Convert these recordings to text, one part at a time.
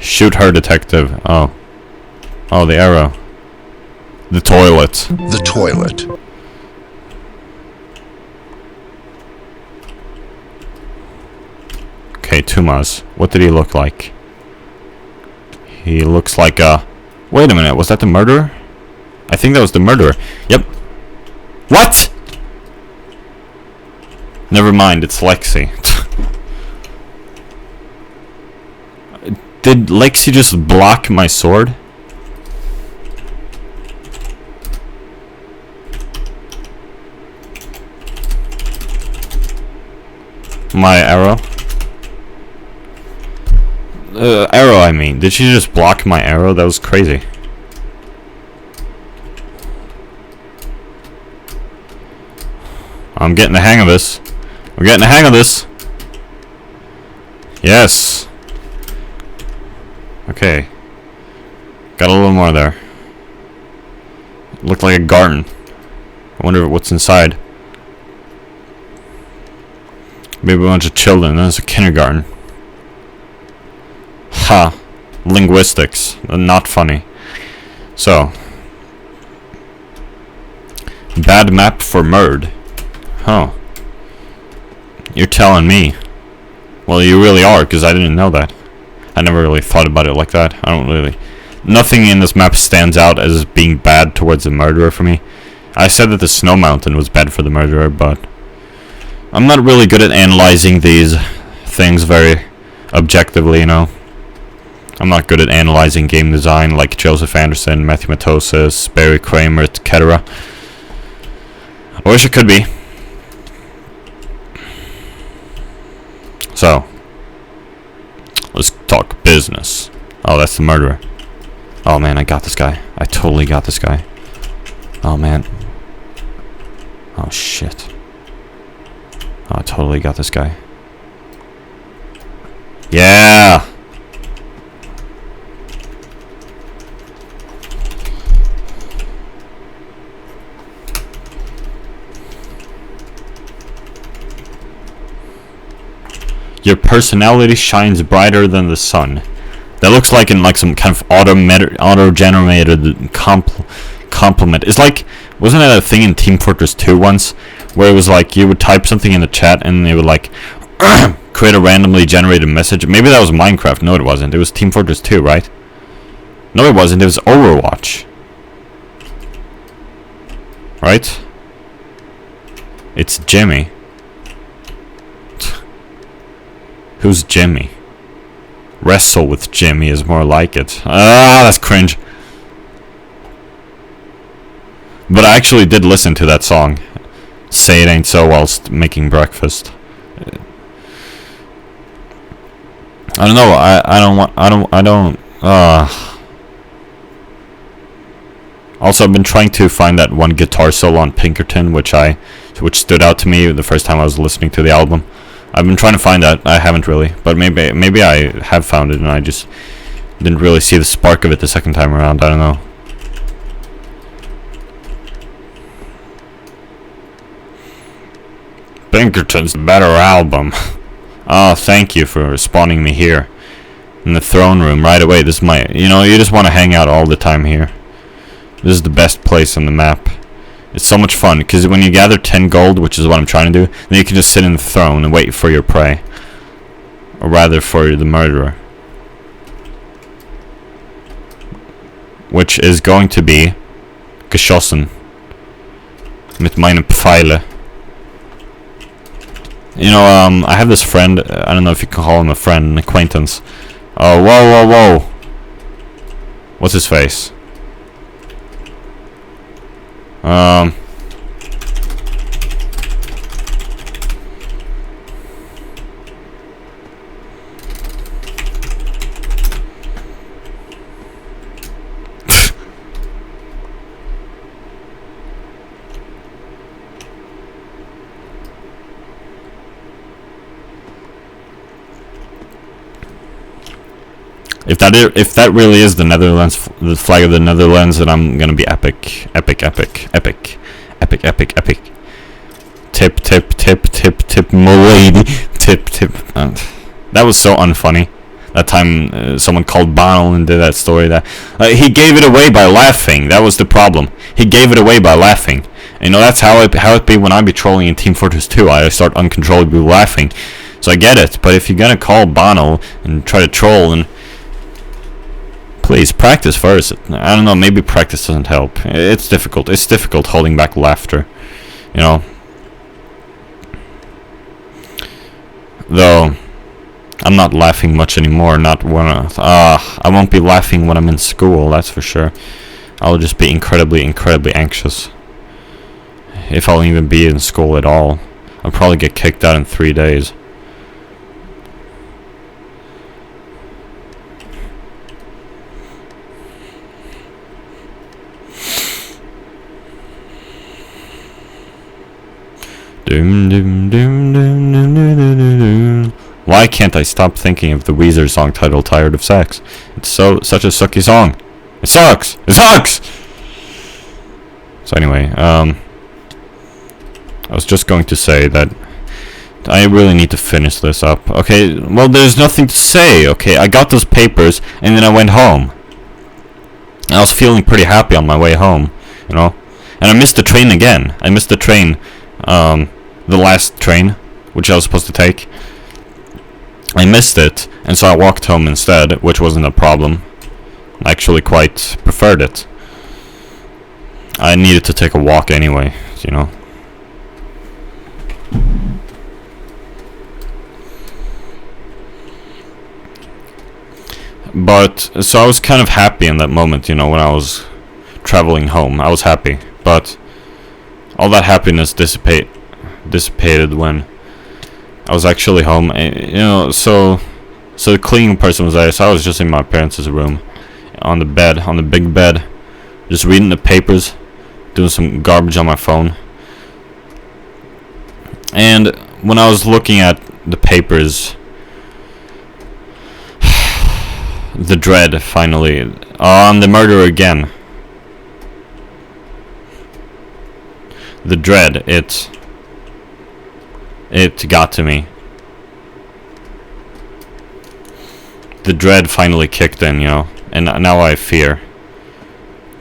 Shoot her, detective. Oh. Oh, the arrow. The toilet. The toilet. Okay, Tumas. What did he look like? He looks like a... Wait a minute, was that the murderer? I think that was the murderer. Yep. What? Never mind, it's Lexi. Did Lexi just block my sword? My arrow? Arrow, I mean. Did she just block my arrow? That was crazy. I'm getting the hang of this. I'm getting the hang of this. Yes. Okay. Got a little more there. Looked like a garden. I wonder what's inside. Maybe a bunch of children. That's a kindergarten. Ha. Linguistics. Not funny. So. Bad map for Murd. Huh. You're telling me. Well, you really are, because I didn't know that. I never really thought about it like that. I don't really... Nothing in this map stands out as being bad towards the murderer for me. I said that the snow mountain was bad for the murderer, but... I'm not really good at analyzing these things very objectively, you know. I'm not good at analyzing game design like Joseph Anderson, Matthew Matosis, Barry Kramer, etc. I wish I could be. So, let's talk business. Oh, that's the murderer. Oh man, I got this guy. I totally got this guy. Oh man. Oh shit. Oh, I totally got this guy. Yeah! Your personality shines brighter than the sun. That looks like in like some kind of auto-generated compliment. It's like, wasn't that a thing in Team Fortress 2 once? Where it was like, you would type something in the chat and it would like, create a randomly generated message. Maybe that was Minecraft. No, it wasn't. It was Team Fortress 2, right? No, it wasn't. It was Overwatch. Right? It's Jimmy. Who's Jimmy? Wrestle with Jimmy is more like it. Ah, that's cringe. But I actually did listen to that song. Say It Ain't So whilst making breakfast. I don't know. Also, I've been trying to find that one guitar solo on Pinkerton, which stood out to me the first time I was listening to the album. I've been trying to find that. I haven't really, but maybe I have found it and I just didn't really see the spark of it the second time around. I don't know. Pinkerton's the better album. Oh, thank you for spawning me here in the throne room right away. This is my, you just want to hang out all the time here. This is the best place on the map. It's so much fun, because when you gather 10 gold, which is what I'm trying to do, then you can just sit in the throne and wait for your prey. Or rather, for the murderer. Which is going to be geschossen. Mit meinem Pfeile. I have this friend, I don't know if you can call him a friend, an acquaintance. Oh, whoa. What's his face? If that really is the Netherlands, the flag of the Netherlands, then I'm gonna be epic. Tip, milady. Tip. That was so unfunny. That time someone called Bonnell and did that story. That he gave it away by laughing. That was the problem. He gave it away by laughing. You know, that's how it be when I be trolling in Team Fortress 2. I start uncontrollably laughing. So I get it. But if you're gonna call Bonnell and try to troll, and please practice first. I don't know. Maybe practice doesn't help. It's difficult. It's difficult holding back laughter. You know. Though I'm not laughing much anymore. Not when I won't be laughing when I'm in school. That's for sure. I'll just be incredibly anxious. If I'll even be in school at all, I'll probably get kicked out in 3 days. Doom doom doom doom doom doom doom doom. Why can't I stop thinking of the Weezer song titled "Tired of Sex"? It's such a sucky song. It sucks. It sucks. So anyway, I was just going to say that I really need to finish this up. Okay, well, there's nothing to say. Okay, I got those papers and then I went home. I was feeling pretty happy on my way home, you know. And I missed the train again. I missed the train, the last train, which I was supposed to take. I missed it, and so I walked home instead, which wasn't a problem. I actually quite preferred it. I needed to take a walk anyway, you know. But, so I was kind of happy in that moment, you know, when I was traveling home. I was happy, but all that happiness dissipated when I was actually home. You know, so the cleaning person was there, so I was just in my parents' room, on the bed, on the big bed, just reading the papers, doing some garbage on my phone. And when I was looking at the papers, the dread finally on the murder again. The dread, it got to me. The dread finally kicked in, you know, and now I fear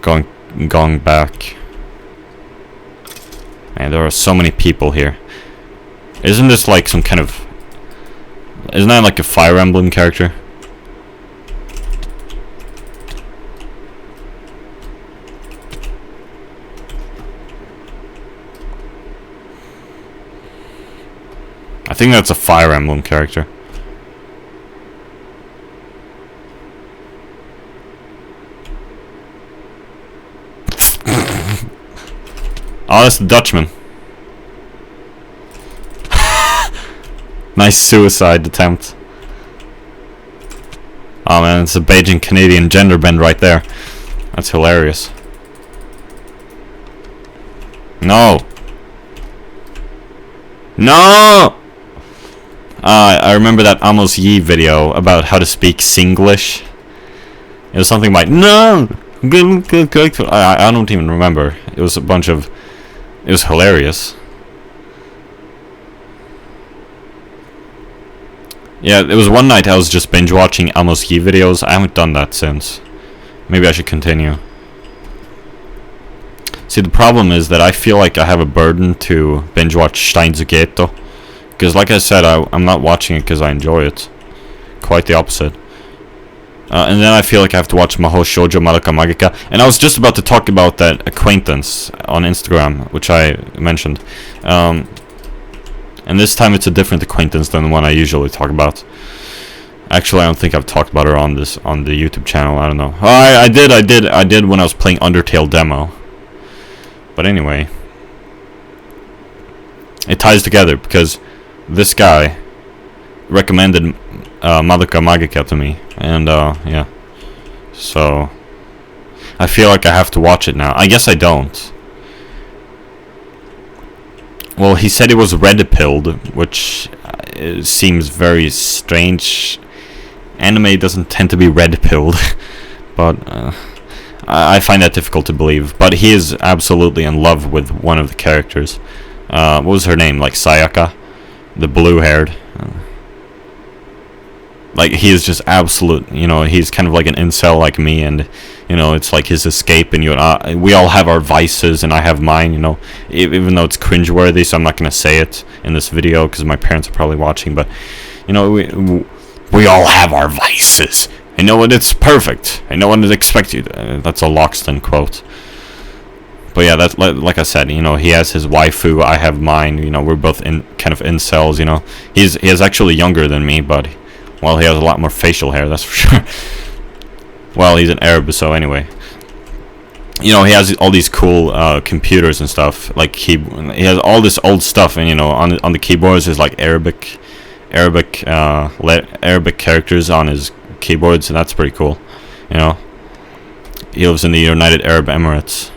going back. Man, there are so many people here. Isn't this like some kind of... Isn't that like a Fire Emblem character? I think that's a Fire Emblem character. Oh, that's the Dutchman. Nice suicide attempt. Oh man, it's a Beijing Canadian gender bend right there. That's hilarious. No! No! I remember that Amos Yee video about how to speak Singlish. It was something like, no! I don't even remember. It was a bunch of... It was hilarious. Yeah, it was one night I was just binge watching Amos Yee videos. I haven't done that since. Maybe I should continue. See, the problem is that I feel like I have a burden to binge watch Steins Gate. Because like I said, I'm not watching it because I enjoy it. Quite the opposite. And then I feel like I have to watch Mahou Shoujo Madoka Magica. And I was just about to talk about that acquaintance on Instagram, which I mentioned. And this time it's a different acquaintance than the one I usually talk about. Actually, I don't think I've talked about her on the YouTube channel. I don't know. Oh, I did when I was playing Undertale demo. But anyway, it ties together because this guy recommended Madoka Magica to me, and yeah, so I feel like I have to watch it now. I guess I don't. Well, he said it was red-pilled, which seems very strange. Anime doesn't tend to be red-pilled, but I find that difficult to believe. But he is absolutely in love with one of the characters. What was her name? Like Sayaka? The blue-haired. Like, he is just absolute, you know, he's kind of like an incel like me, and, you know, it's like his escape, and we all have our vices, and I have mine, you know, even though it's cringeworthy, so I'm not going to say it in this video, because my parents are probably watching, but, you know, we all have our vices, and no one, it's perfect, and no one would expect you to, that's a Loxton quote. But yeah, that's like I said, you know, he has his waifu, I have mine, you know, we're both kind of incels, you know. He is actually younger than me, but, well, he has a lot more facial hair, that's for sure. Well, he's an Arab, so anyway. You know, he has all these cool computers and stuff, like he has all this old stuff, and, you know, on the keyboards there's like Arabic characters on his keyboards, and that's pretty cool, you know. He lives in the United Arab Emirates.